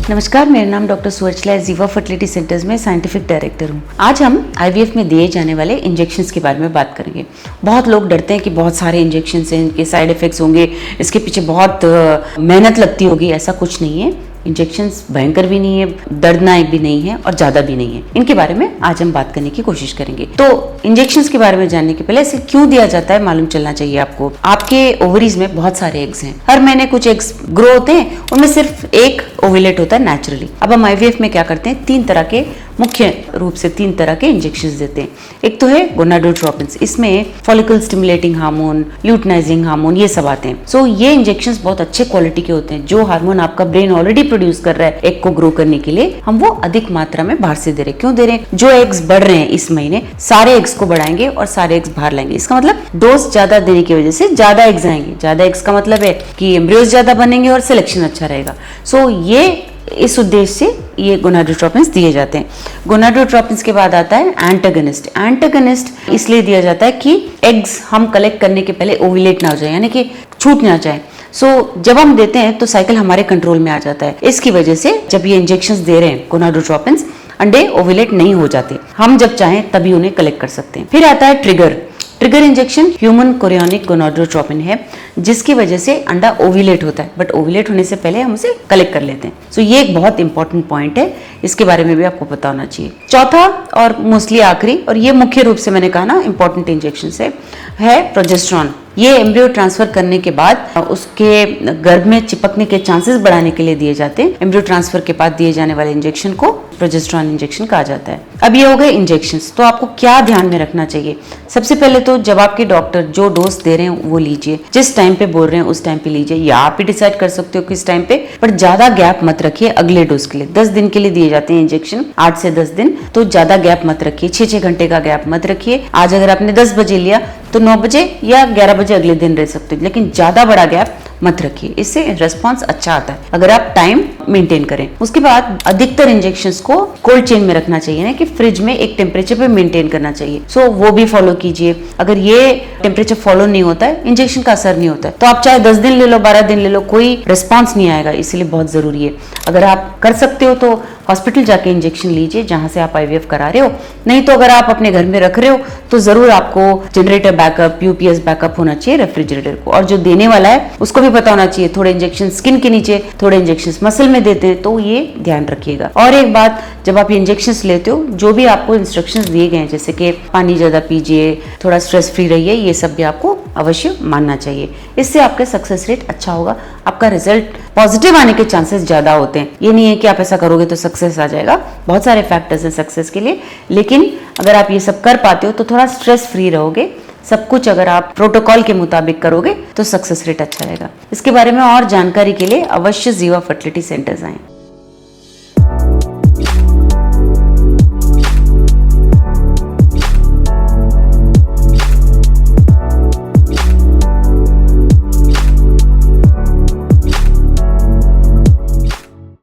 नमस्कार, मेरा नाम डॉक्टर सुवर्चला जीवा फर्टिलिटी सेंटर्स में साइंटिफिक डायरेक्टर हूँ। आज हम आईवीएफ में दिए जाने वाले इंजेक्शंस के बारे में बात करेंगे। बहुत लोग डरते हैं कि बहुत सारे इंजेक्शंस हैं, इनके साइड इफेक्ट्स होंगे, इसके पीछे बहुत मेहनत लगती होगी। ऐसा कुछ नहीं है। इंजेक्शंस भयंकर भी नहीं है, दर्दनाक भी नहीं है और ज्यादा भी नहीं है। इनके बारे में आज हम बात करने की कोशिश करेंगे। तो इंजेक्शंस के बारे में जानने के पहले इसे क्यों दिया जाता है मालूम चलना चाहिए आपको। आपके ओवरीज में बहुत सारे एग्स हैं, हर महीने कुछ एग्स ग्रो होते हैं, उनमें सिर्फ एक ओव्यूलेट होता है नेचुरली। अब हम आईवीएफ में क्या करते हैं, मुख्य रूप से तीन तरह के इंजेक्शंस देते हैं। एक तो है गोनाडोट्रोपिन्स, इसमें follicle stimulating hormone, luteinizing hormone, ये सब आते हैं। सो ये इंजेक्शंस बहुत अच्छे क्वालिटी के होते हैं। जो हार्मोन आपका ब्रेन ऑलरेडी प्रोड्यूस कर रहा है एग को ग्रो करने के लिए, हम वो अधिक मात्रा में बाहर से दे रहे हैं। क्यों दे रहे हैं? जो एग्स बढ़ रहे हैं इस महीने, सारे एग्स को बढ़ाएंगे और सारे एग्स बाहर लाएंगे। इसका मतलब डोज ज्यादा देने की वजह से ज्यादा एग्स आएंगे। ज्यादा एग्स का मतलब है कि एम्ब्रियोज ज्यादा बनेंगे और सिलेक्शन अच्छा रहेगा। सो ये इस उद्देश्य से ये गोनाडोट्रोपिन्स दिए जाते हैं। गोनाडोट्रोपिन्स के बाद आता है एंटागनिस्ट। एंटागनिस्ट इसलिए दिया जाता है कि एग्स हम कलेक्ट करने के पहले ओव्यूलेट ना हो जाए, यानी कि छूट ना जाए। जब हम देते हैं तो साइकिल हमारे कंट्रोल में आ जाता है। इसकी वजह से जब ये इंजेक्शंस दे रहे हैं गोनाडोट्रोपिन्स, अंडे ओव्यूलेट नहीं हो जाते। हम जब चाहें तभी उन्हें कलेक्ट कर सकते हैं। फिर आता है trigger injection. Human chorionic gonadotropin है, जिसकी वजह से अंडा ओव्यूलेट होता है, बट ओव्यूलेट होने से पहले हम उसे कलेक्ट कर लेते हैं। ये एक बहुत इंपॉर्टेंट पॉइंट है, इसके बारे में भी आपको पता होना चाहिए। चौथा और मोस्टली आखिरी, और ये मुख्य रूप से मैंने कहा ना इंपॉर्टेंट इंजेक्शन है प्रोजेस्टेरॉन। ये एम्ब्रियो ट्रांसफर करने के बाद उसके गर्भ में चिपकने के चांसेस बढ़ाने के लिए दिए जाते हैं। एम्ब्रियो ट्रांसफर के बाद दिए जाने वाले इंजेक्शन को प्रोजेस्टेरॉन इंजेक्शन कहा जाता है। अब ये हो गए इंजेक्शंस। तो आपको क्या ध्यान में रखना चाहिए? सबसे पहले तो जब आपके डॉक्टर जो डोज दे रहे हैं वो लीजिए, जिस टाइम पे बोल रहे हैं उस टाइम पे लीजिए, या आप ही डिसाइड कर सकते हो किस टाइम पे, पर ज्यादा गैप मत रखिए अगले डोज के लिए। 10 दिन के लिए दिए जाते हैं इंजेक्शन, 8 से 10 दिन, तो ज्यादा गैप मत रखिए। 6-6 घंटे का गैप मत रखिए। आज अगर आपने 10 बजे लिया तो 9 बजे या 11 बजे अगले दिन रह सकते हो, लेकिन ज्यादा बड़ा गैप मत रखिए। इससे रिस्पॉन्स अच्छा आता है अगर आप टाइम मेंटेन करें। उसके बाद अधिकतर इंजेक्शंस को कोल्ड चेन में रखना चाहिए, ना कि फ्रिज में एक टेम्परेचर पे मेंटेन करना चाहिए। वो भी फॉलो कीजिए। अगर ये टेम्परेचर फॉलो नहीं होता है, इंजेक्शन का असर नहीं होता है। तो आप चाहे 10 दिन ले लो, 12 दिन ले लो, कोई रिस्पॉन्स नहीं आएगा। इसलिए बहुत जरूरी है, अगर आप कर सकते हो तो हॉस्पिटल जाके इंजेक्शन लीजिए जहां से आप आईवीएफ करा रहे हो। नहीं तो अगर आप अपने घर में रख रहे हो तो जरूर आपको जनरेटर बैकअप, यूपीएस बैकअप होना चाहिए रेफ्रिजरेटर को। और जो देने वाला है उसको भी पता होना चाहिए। थोड़े इंजेक्शन स्किन के नीचे, थोड़े इंजेक्शन मसल में देते हैं, तो ये ध्यान रखिएगा। और एक बात, जब आप इंजेक्शन लेते हो, जो भी आपको इंस्ट्रक्शंस दिए गए हैं, जैसे कि पानी ज्यादा पीजिए, थोड़ा स्ट्रेस फ्री रहिए, ये सब भी आपको अवश्य मानना चाहिए। इससे आपका सक्सेस रेट अच्छा होगा, आपका रिजल्ट पॉजिटिव आने के चांसेस ज्यादा होते हैं। ये नहीं है कि आप ऐसा करोगे तो सक्सेस आ जाएगा। बहुत सारे फैक्टर्स हैं सक्सेस के लिए, लेकिन अगर आप ये सब कर पाते हो तो थोड़ा स्ट्रेस फ्री रहोगे। सब कुछ अगर आप प्रोटोकॉल के मुताबिक करोगे तो सक्सेस रेट अच्छा रहेगा। इसके बारे में और जानकारी के लिए अवश्य जीवा फर्टिलिटी सेंटर्स आएं।